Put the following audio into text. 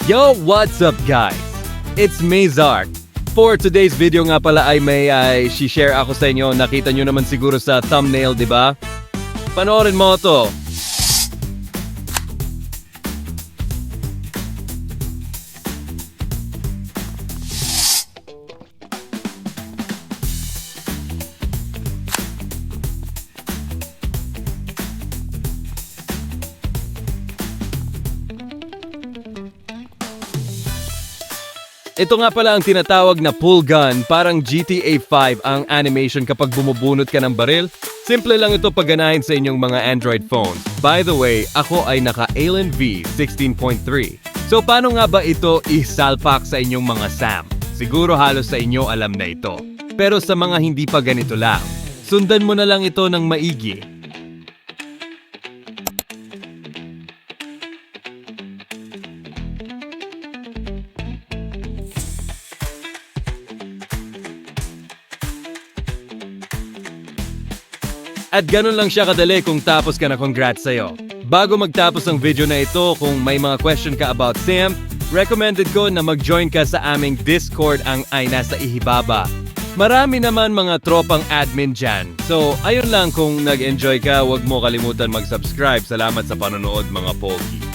Yo, what's up guys? It's me, Zark. For today's video nga pala ay may share ako sa inyo. Nakita nyo naman siguro sa thumbnail, di ba? Panoorin mo to. Ito nga pala ang tinatawag na pull gun, parang GTA 5 ang animation kapag bumubunot ka ng baril. Simple lang ito pagganahin sa inyong mga Android phones. By the way, ako ay naka-Alien V 16.3. So paano nga ba ito isalpak sa inyong mga SAM? Siguro halos sa inyo alam na ito. Pero sa mga hindi pa ganito lang, sundan mo na lang ito ng maigi. At ganun lang siya kadali kung tapos ka na, congrats sa'yo. Bago magtapos ang video na ito, kung may mga question ka about SAM, recommended ko na mag-join ka sa aming Discord, ang ay nasa ihibaba. Marami naman mga tropang admin dyan. So, ayun lang, kung nag-enjoy ka, huwag mo kalimutan mag-subscribe. Salamat sa panonood mga Pogi.